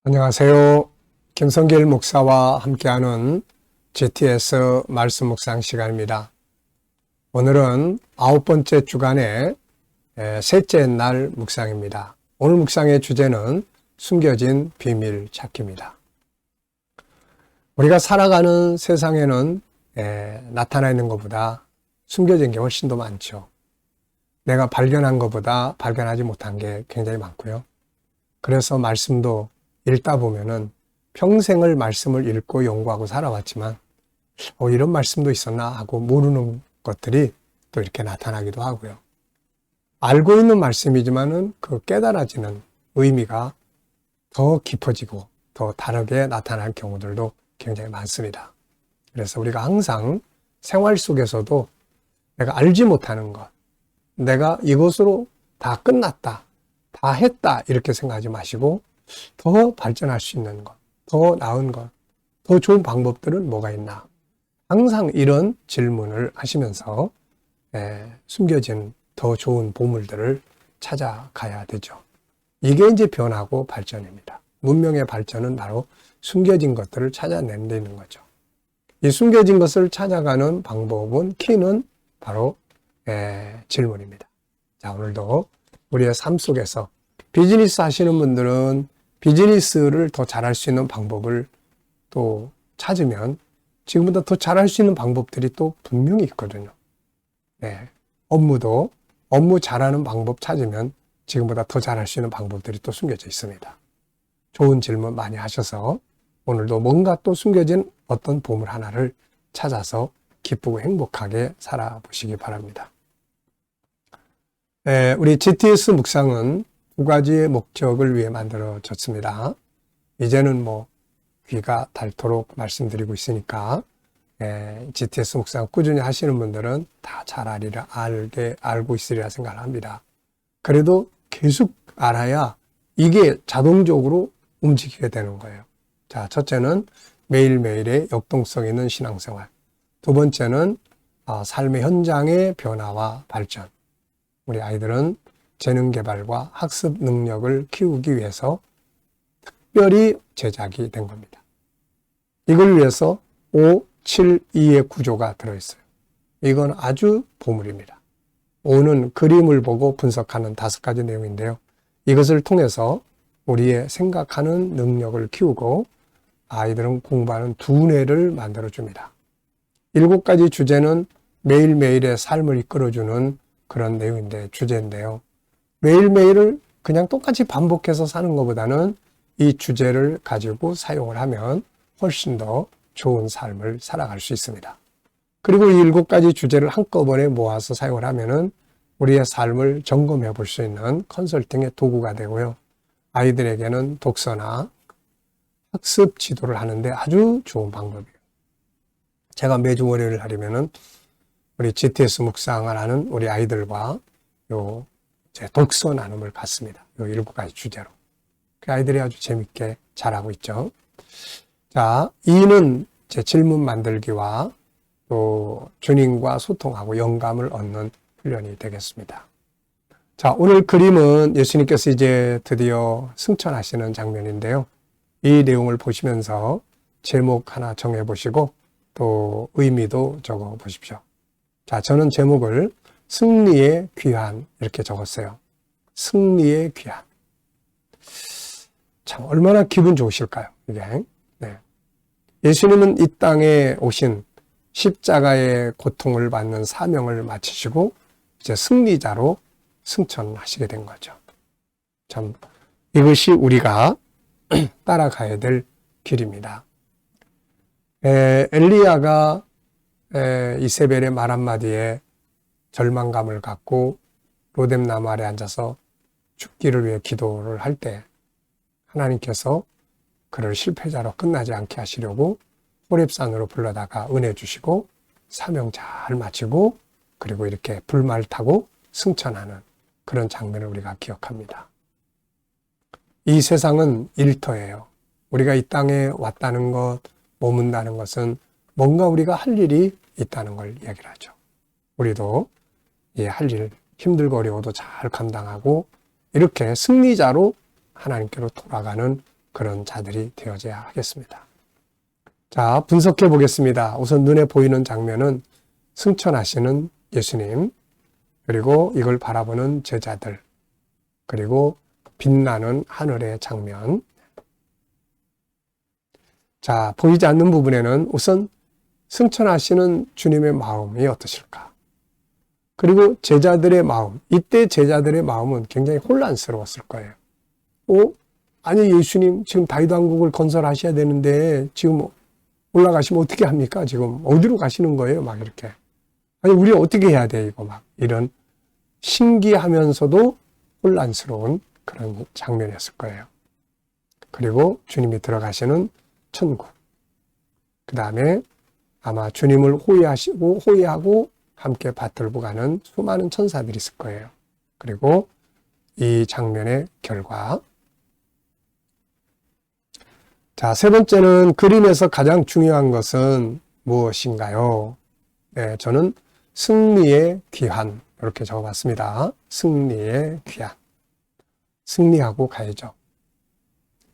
안녕하세요. 김성길 목사와 함께하는 GTS 말씀 묵상 시간입니다. 오늘은 9번째 주간의 셋째 날 묵상입니다. 오늘 묵상의 주제는 숨겨진 비밀 찾기입니다. 우리가 살아가는 세상에는 나타나 있는 것보다 숨겨진 게 훨씬 더 많죠. 내가 발견한 것보다 발견하지 못한 게 굉장히 많고요. 그래서 말씀도 읽다 보면은 평생을 말씀을 읽고 연구하고 살아왔지만 이런 말씀도 있었나 하고 모르는 것들이 또 이렇게 나타나기도 하고요. 알고 있는 말씀이지만은 그 깨달아지는 의미가 더 깊어지고 더 다르게 나타날 경우들도 굉장히 많습니다. 그래서 우리가 항상 생활 속에서도 내가 알지 못하는 것, 내가 이것으로 다 끝났다, 다 했다 이렇게 생각하지 마시고 더 발전할 수 있는 것, 더 나은 것, 더 좋은 방법들은 뭐가 있나? 항상 이런 질문을 하시면서 숨겨진 더 좋은 보물들을 찾아가야 되죠. 이게 이제 변화고 발전입니다. 문명의 발전은 바로 숨겨진 것들을 찾아내는 데 있는 거죠. 이 숨겨진 것을 찾아가는 방법은 키는 바로 질문입니다. 자, 오늘도 우리의 삶 속에서 비즈니스 하시는 분들은 비즈니스를 더 잘할 수 있는 방법을 또 찾으면 지금보다 더 잘할 수 있는 방법들이 또 분명히 있거든요. 업무 잘하는 방법 찾으면 지금보다 더 잘할 수 있는 방법들이 또 숨겨져 있습니다. 좋은 질문 많이 하셔서 오늘도 뭔가 또 숨겨진 어떤 보물 하나를 찾아서 기쁘고 행복하게 살아보시기 바랍니다. 우리 GTS 묵상은 두 가지의 목적을 위해 만들어졌습니다. 이제는 귀가 닳도록 말씀드리고 있으니까 GTS 묵상 꾸준히 하시는 분들은 다 잘 알고 있으리라 생각을 합니다. 그래도 계속 알아야 이게 자동적으로 움직이게 되는 거예요. 자, 첫째는 매일매일의 역동성 있는 신앙생활. 두 번째는 삶의 현장의 변화와 발전. 우리 아이들은 재능 개발과 학습 능력을 키우기 위해서 특별히 제작이 된 겁니다. 이걸 위해서 5, 7, 2의 구조가 들어있어요. 이건 아주 보물입니다. 5는 그림을 보고 분석하는 5가지 내용인데요. 이것을 통해서 우리의 생각하는 능력을 키우고 아이들은 공부하는 두뇌를 만들어줍니다. 7가지 주제는 매일매일의 삶을 이끌어주는 그런 내용인데 주제인데요. 매일매일을 그냥 똑같이 반복해서 사는 것보다는 이 주제를 가지고 사용을 하면 훨씬 더 좋은 삶을 살아갈 수 있습니다. 그리고 이 7가지 주제를 한꺼번에 모아서 사용을 하면은 우리의 삶을 점검해 볼 수 있는 컨설팅의 도구가 되고요. 아이들에게는 독서나 학습 지도를 하는데 아주 좋은 방법이에요. 제가 매주 월요일 하려면은 우리 GTS 묵상을 하는 우리 아이들과 제 독서 나눔을 갖습니다. 요 7가지 주제로. 그 아이들이 아주 재밌게 잘하고 있죠. 자, 2는 제 질문 만들기와 또 주님과 소통하고 영감을 얻는 훈련이 되겠습니다. 자, 오늘 그림은 예수님께서 이제 드디어 승천하시는 장면인데요. 이 내용을 보시면서 제목 하나 정해 보시고 또 의미도 적어 보십시오. 자, 저는 제목을 승리의 귀환 이렇게 적었어요. 승리의 귀환. 참 얼마나 기분 좋으실까요? 이게. 예수님은 이 땅에 오신 십자가의 고통을 받는 사명을 마치시고 이제 승리자로 승천하시게 된 거죠. 참 이것이 우리가 따라가야 될 길입니다. 엘리야가 이세벨의 말 한마디에 절망감을 갖고 로뎀나무 아래 앉아서 죽기를 위해 기도를 할 때 하나님께서 그를 실패자로 끝나지 않게 하시려고 호렙산으로 불러다가 은혜 주시고 사명 잘 마치고 그리고 이렇게 불말 타고 승천하는 그런 장면을 우리가 기억합니다. 이 세상은 일터예요. 우리가 이 땅에 왔다는 것, 머문다는 것은 뭔가 우리가 할 일이 있다는 걸 얘기를 하죠. 우리도 할 일 힘들고 어려워도 잘 감당하고 이렇게 승리자로 하나님께로 돌아가는 그런 자들이 되어져야 하겠습니다. 자, 분석해 보겠습니다. 우선 눈에 보이는 장면은 승천하시는 예수님, 그리고 이걸 바라보는 제자들, 그리고 빛나는 하늘의 장면. 자, 보이지 않는 부분에는 우선 승천하시는 주님의 마음이 어떠실까? 그리고 제자들의 마음, 이때 제자들의 마음은 굉장히 혼란스러웠을 거예요. 아니 예수님 지금 다윗 왕국을 건설하셔야 되는데 지금 올라가시면 어떻게 합니까? 지금 어디로 가시는 거예요? 막 이렇게. 아니 우리 어떻게 해야 돼? 이거 막 이런 신기하면서도 혼란스러운 그런 장면이었을 거예요. 그리고 주님이 들어가시는 천국. 그 다음에 아마 주님을 호위하고 함께 받들고 가는 수많은 천사들이 있을 거예요. 그리고 이 장면의 결과. 자, 세 번째는 그림에서 가장 중요한 것은 무엇인가요? 네, 저는 승리의 귀환 이렇게 적어봤습니다. 승리의 귀환. 승리하고 가야죠.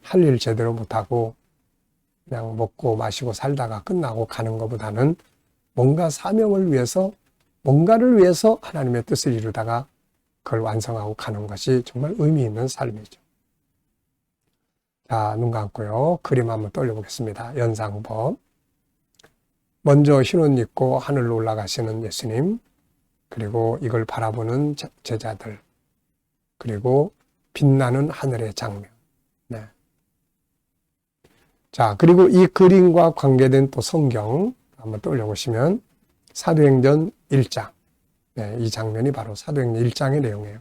할 일 제대로 못하고 그냥 먹고 마시고 살다가 끝나고 가는 것보다는 뭔가 사명을 위해서, 뭔가를 위해서 하나님의 뜻을 이루다가 그걸 완성하고 가는 것이 정말 의미 있는 삶이죠. 자, 눈 감고요. 그림 한번 떠올려보겠습니다. 연상법. 먼저 흰옷 입고 하늘로 올라가시는 예수님, 그리고 이걸 바라보는 제자들, 그리고 빛나는 하늘의 장면. 네. 자, 그리고 이 그림과 관계된 또 성경 한번 떠올려보시면 사도행전 1장. 네, 이 장면이 바로 사도행전 1장의 내용이에요.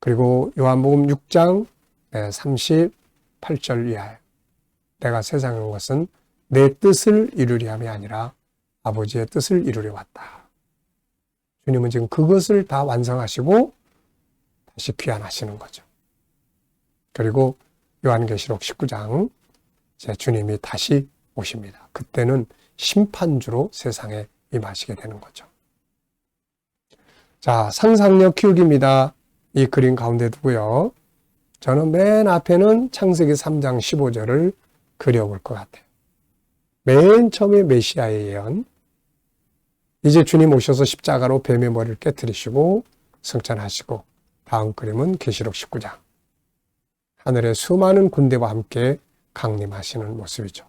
그리고 요한복음 6장 38절 이하에 내가 세상에 온 것은 내 뜻을 이루리 함이 아니라 아버지의 뜻을 이루려 왔다. 주님은 지금 그것을 다 완성하시고 다시 귀환하시는 거죠. 그리고 요한계시록 19장 주님이 다시 오십니다. 그때는 심판주로 세상에 임하시게 되는 거죠. 자, 상상력 키우기입니다. 이 그림 가운데 두고요. 저는 맨 앞에는 창세기 3장 15절을 그려볼 것 같아요. 맨 처음에 메시아의 예언. 이제 주님 오셔서 십자가로 뱀의 머리를 깨뜨리시고 승천하시고, 다음 그림은 계시록 19장. 하늘의 수많은 군대와 함께 강림하시는 모습이죠.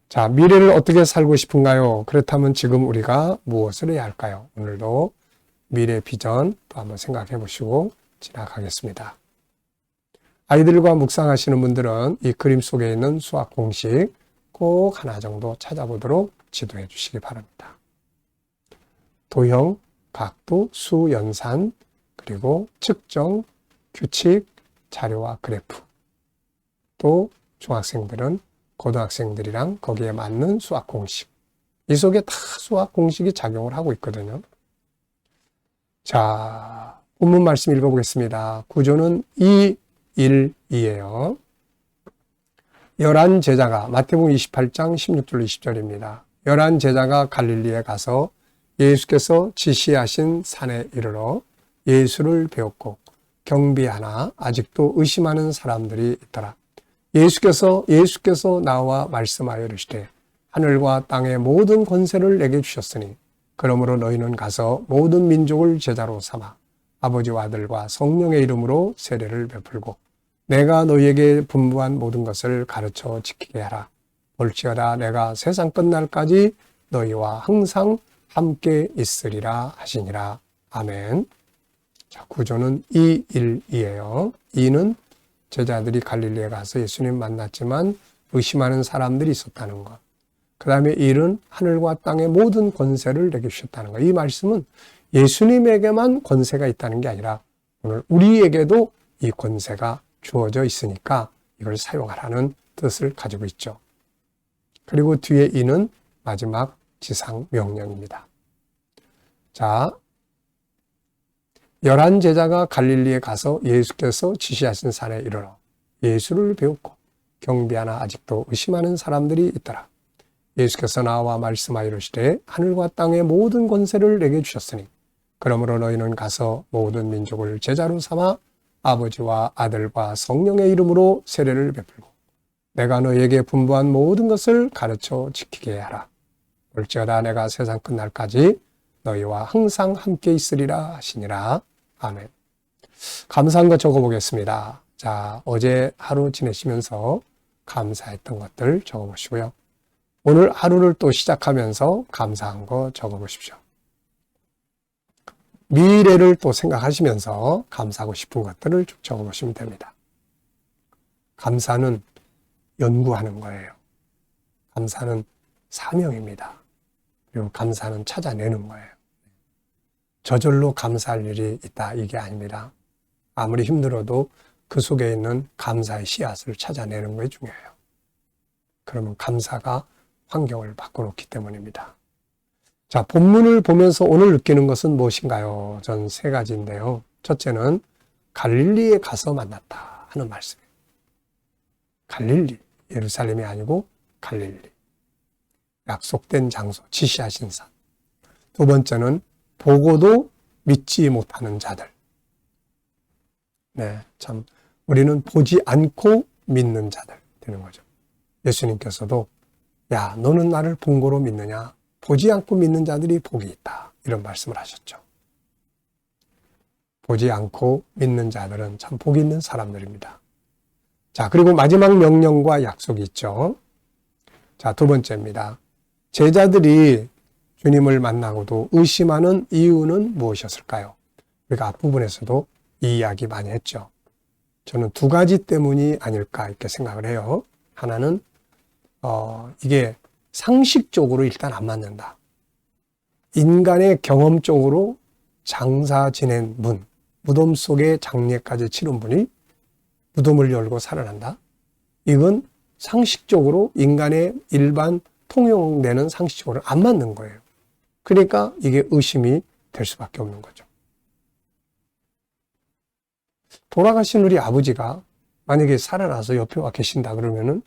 자, 미래를 어떻게 살고 싶은가요? 그렇다면 지금 우리가 무엇을 해야 할까요? 오늘도 미래 비전 또 한번 생각해 보시고 지나가겠습니다. 아이들과 묵상하시는 분들은 이 그림 속에 있는 수학 공식 꼭 하나 정도 찾아보도록 지도해 주시기 바랍니다. 도형, 각도, 수, 연산, 그리고 측정, 규칙, 자료와 그래프. 또 중학생들은 고등학생들이랑 거기에 맞는 수학 공식. 이 속에 다 수학 공식이 작용을 하고 있거든요. 자, 본문 말씀 읽어보겠습니다. 구조는 2, 1, 2예요. 11제자가, 마태복음 28장 16절 20절입니다. 11제자가 갈릴리에 가서 예수께서 지시하신 산에 이르러 예수를 배웠고 경비하나 아직도 의심하는 사람들이 있더라. 예수께서 나와 말씀하여 이르시되 하늘과 땅의 모든 권세를 내게 주셨으니 그러므로 너희는 가서 모든 민족을 제자로 삼아 아버지와 아들과 성령의 이름으로 세례를 베풀고 내가 너희에게 분부한 모든 것을 가르쳐 지키게 하라. 볼지어다 내가 세상 끝날까지 너희와 항상 함께 있으리라 하시니라. 아멘. 자, 구조는 2, 1, 2예요. 2는 제자들이 갈릴리에 가서 예수님 만났지만 의심하는 사람들이 있었다는 것. 그 다음에 1은 하늘과 땅의 모든 권세를 내게 주셨다는 것. 이 말씀은 예수님에게만 권세가 있다는 게 아니라 오늘 우리에게도 이 권세가 주어져 있으니까 이걸 사용하라는 뜻을 가지고 있죠. 그리고 뒤에 2는 마지막 지상 명령입니다. 자, 11제자가 갈릴리에 가서 예수께서 지시하신 산에 이르러 예수를 배웠고 경비하나 아직도 의심하는 사람들이 있더라. 예수께서 나와 말씀하여 이르시되 하늘과 땅의 모든 권세를 내게 주셨으니 그러므로 너희는 가서 모든 민족을 제자로 삼아 아버지와 아들과 성령의 이름으로 세례를 베풀고 내가 너에게 분부한 모든 것을 가르쳐 지키게 하라. 올지어다 내가 세상 끝날까지 너희와 항상 함께 있으리라 하시니라. 아멘. 감사한 것 적어보겠습니다. 자, 어제 하루 지내시면서 감사했던 것들 적어보시고요. 오늘 하루를 또 시작하면서 감사한 거 적어보십시오. 미래를 또 생각하시면서 감사하고 싶은 것들을 쭉 적어보시면 됩니다. 감사는 연구하는 거예요. 감사는 사명입니다. 그리고 감사는 찾아내는 거예요. 저절로 감사할 일이 있다, 이게 아닙니다. 아무리 힘들어도 그 속에 있는 감사의 씨앗을 찾아내는 것이 중요해요. 그러면 감사가 환경을 바꿔놓기 때문입니다. 자, 본문을 보면서 오늘 느끼는 것은 무엇인가요? 전 세 가지인데요. 첫째는 갈릴리에 가서 만났다 하는 말씀이에요. 갈릴리, 예루살렘이 아니고 갈릴리. 약속된 장소, 지시하신 산. 두 번째는 보고도 믿지 못하는 자들. 네, 참 우리는 보지 않고 믿는 자들 되는 거죠. 예수님께서도 야, 너는 나를 본 거로 믿느냐? 보지 않고 믿는 자들이 복이 있다. 이런 말씀을 하셨죠. 보지 않고 믿는 자들은 참 복이 있는 사람들입니다. 자, 그리고 마지막 명령과 약속이 있죠. 자, 두 번째입니다. 제자들이 주님을 만나고도 의심하는 이유는 무엇이었을까요? 우리가 앞부분에서도 이 이야기 많이 했죠. 저는 두 가지 때문이 아닐까 이렇게 생각을 해요. 하나는 이게 상식적으로 일단 안 맞는다. 인간의 경험적으로 장사 지낸 분, 무덤 속에 장례까지 치른 분이 무덤을 열고 살아난다. 이건 상식적으로 인간의 일반 통용되는 상식적으로 안 맞는 거예요. 그러니까 이게 의심이 될 수밖에 없는 거죠. 돌아가신 우리 아버지가 만약에 살아나서 옆에 와 계신다 그러면은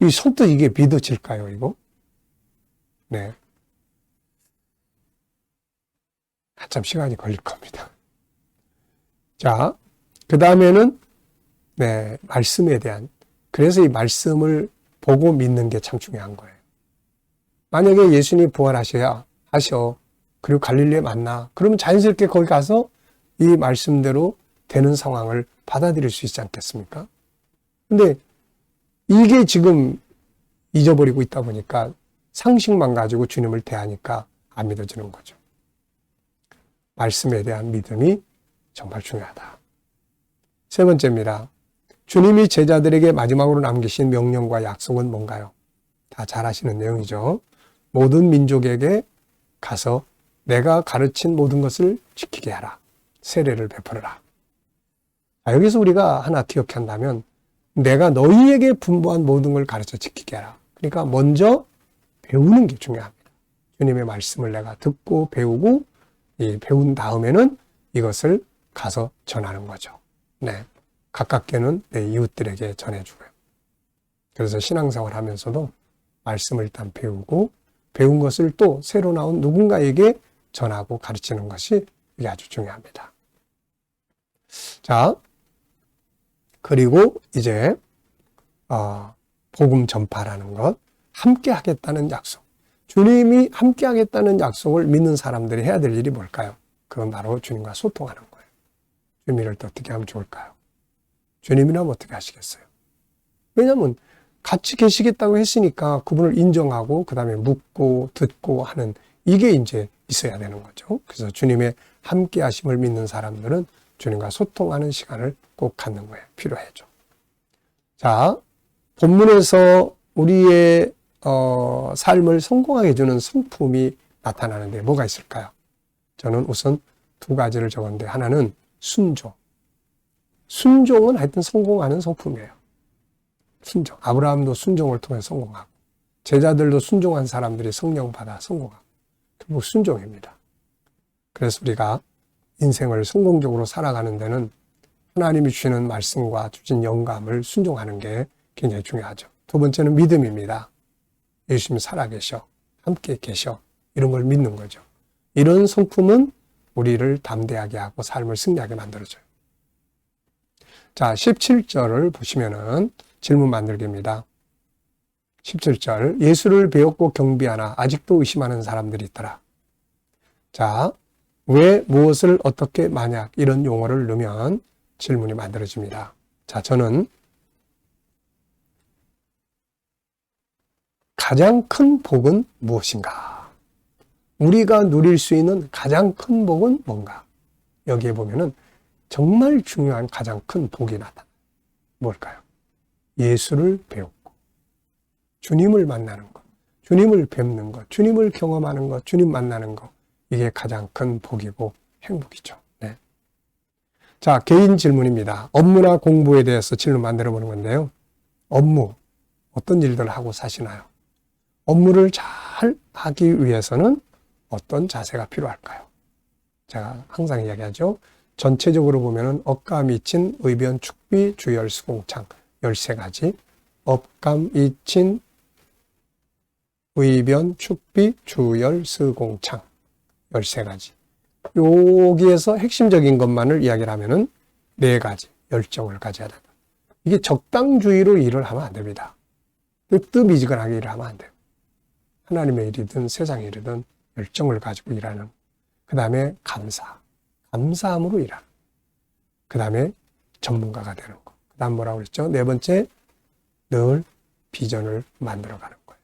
이 선뜻 이게 믿어질까요, 이거? 네. 한참 시간이 걸릴 겁니다. 자, 그 다음에는, 네, 말씀에 대한, 그래서 이 말씀을 보고 믿는 게 참 중요한 거예요. 만약에 예수님이 부활하셔, 그리고 갈릴리에 만나, 그러면 자연스럽게 거기 가서 이 말씀대로 되는 상황을 받아들일 수 있지 않겠습니까? 근데 이게 지금 잊어버리고 있다 보니까 상식만 가지고 주님을 대하니까 안 믿어지는 거죠. 말씀에 대한 믿음이 정말 중요하다. 세 번째입니다. 주님이 제자들에게 마지막으로 남기신 명령과 약속은 뭔가요? 다 잘 아시는 내용이죠. 모든 민족에게 가서 내가 가르친 모든 것을 지키게 하라. 세례를 베풀어라. 여기서 우리가 하나 기억한다면 내가 너희에게 분부한 모든 걸 가르쳐 지키게 하라. 그러니까 먼저 배우는 게 중요합니다. 주님의 말씀을 내가 듣고 배우고 배운 다음에는 이것을 가서 전하는 거죠. 네, 가깝게는 내 이웃들에게 전해주고요. 그래서 신앙생활 하면서도 말씀을 일단 배우고 배운 것을 또 새로 나온 누군가에게 전하고 가르치는 것이 이게 아주 중요합니다. 자, 그리고 이제 복음 전파라는 것, 함께 하겠다는 약속. 주님이 함께 하겠다는 약속을 믿는 사람들이 해야 될 일이 뭘까요? 그건 바로 주님과 소통하는 거예요. 주님을 어떻게 하면 좋을까요? 주님이라면 어떻게 하시겠어요? 왜냐하면 같이 계시겠다고 했으니까 그분을 인정하고 그 다음에 묻고 듣고 하는 이게 이제 있어야 되는 거죠. 그래서 주님의 함께 하심을 믿는 사람들은 주님과 소통하는 시간을 꼭 갖는 거예요. 필요해죠. 자, 본문에서 우리의 삶을 성공하게 해주는 성품이 나타나는데 뭐가 있을까요? 저는 우선 두 가지를 적었는데 하나는 순종. 순종은 하여튼 성공하는 성품이에요. 순종. 아브라함도 순종을 통해 성공하고 제자들도 순종한 사람들이 성령 받아 성공하고 결국 순종입니다. 그래서 우리가 인생을 성공적으로 살아가는 데는 하나님이 주시는 말씀과 주신 영감을 순종하는 게 굉장히 중요하죠. 두 번째는 믿음입니다. 예수님이 살아계셔, 함께 계셔, 이런 걸 믿는 거죠. 이런 성품은 우리를 담대하게 하고 삶을 승리하게 만들어줘요. 자, 17절을 보시면은 질문 만들기입니다. 17절, 예수를 배웠고 경비하나 아직도 의심하는 사람들이 있더라. 자, 왜, 무엇을, 어떻게, 만약 이런 용어를 넣으면 질문이 만들어집니다. 자, 저는 가장 큰 복은 무엇인가? 우리가 누릴 수 있는 가장 큰 복은 뭔가? 여기에 보면은 정말 중요한 가장 큰 복이 나타나요. 뭘까요? 예수를 배웠고 주님을 만나는 것, 주님을 뵙는 것, 주님을 경험하는 것, 주님 만나는 것, 이게 가장 큰 복이고 행복이죠. 네. 자, 개인 질문입니다. 업무나 공부에 대해서 질문 만들어 보는 건데요. 업무, 어떤 일들을 하고 사시나요? 업무를 잘 하기 위해서는 어떤 자세가 필요할까요? 제가 항상 이야기하죠. 전체적으로 보면은 업감, 이친, 의변, 축비, 주열, 수공창 13가지. 업감, 이친, 의변, 축비, 주열, 수공창 13가지. 여기에서 핵심적인 것만을 이야기를 하면은 4가지 열정을 가져야 된다. 이게 적당주의로 일을 하면 안 됩니다. 뜨미지근하게 일을 하면 안 돼요. 하나님의 일이든 세상의 일이든 열정을 가지고 일하는. 그 다음에 감사함으로 일하는. 그 다음에 전문가가 되는 거. 그 다음 뭐라고 그랬죠? 4번째, 늘 비전을 만들어가는 거예요.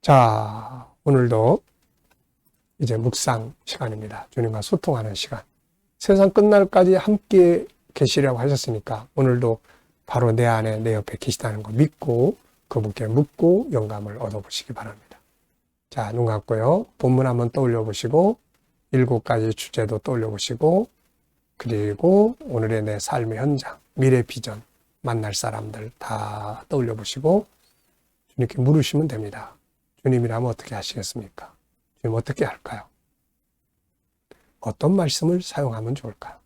자, 오늘도 이제 묵상 시간입니다. 주님과 소통하는 시간. 세상 끝날까지 함께 계시려고 하셨으니까 오늘도 바로 내 안에 내 옆에 계시다는 거 믿고 그분께 묻고 영감을 얻어보시기 바랍니다. 자, 눈 감고요. 본문 한번 떠올려 보시고 7가지 주제도 떠올려 보시고 그리고 오늘의 내 삶의 현장, 미래 비전, 만날 사람들 다 떠올려 보시고 주님께 물으시면 됩니다. 주님이라면 어떻게 하시겠습니까? 주님 어떻게 할까요? 어떤 말씀을 사용하면 좋을까요?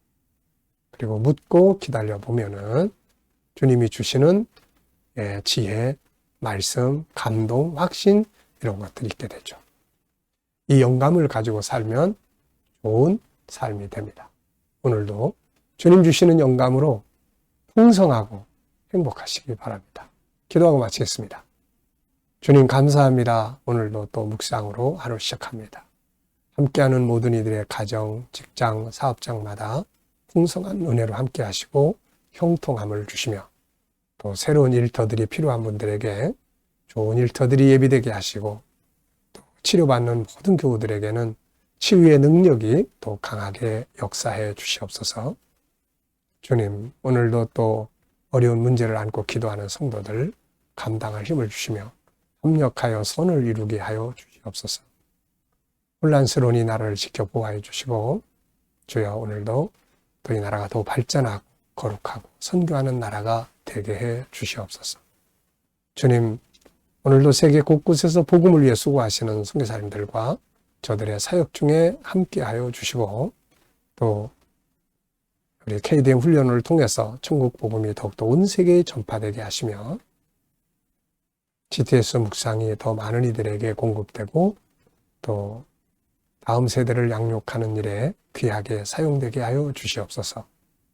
그리고 묻고 기다려 보면은 주님이 주시는 지혜, 말씀, 감동, 확신 이런 것들이 있게 되죠. 이 영감을 가지고 살면 좋은 삶이 됩니다. 오늘도 주님 주시는 영감으로 풍성하고 행복하시기 바랍니다. 기도하고 마치겠습니다. 주님 감사합니다. 오늘도 또 묵상으로 하루 시작합니다. 함께하는 모든 이들의 가정, 직장, 사업장마다 풍성한 은혜로 함께 하시고 형통함을 주시며 또 새로운 일터들이 필요한 분들에게 좋은 일터들이 예비되게 하시고 또 치료받는 모든 교우들에게는 치유의 능력이 더 강하게 역사해 주시옵소서. 주님, 오늘도 또 어려운 문제를 안고 기도하는 성도들 감당할 힘을 주시며 협력하여 선을 이루게 하여 주시옵소서. 혼란스러운 이 나라를 지켜 보호해 주시고 주여 오늘도 또 이 나라가 더 발전하고 거룩하고 선교하는 나라가 되게 해 주시옵소서. 주님, 오늘도 세계 곳곳에서 복음을 위해 수고하시는 선교사님들과 저들의 사역 중에 함께하여 주시고 또 우리 KDM 훈련을 통해서 천국 복음이 더욱더 온 세계에 전파되게 하시며 GTS 묵상이 더 많은 이들에게 공급되고 또 다음 세대를 양육하는 일에 귀하게 사용되게 하여 주시옵소서.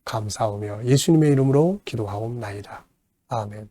감사하며 예수님의 이름으로 기도하옵나이다. 아멘.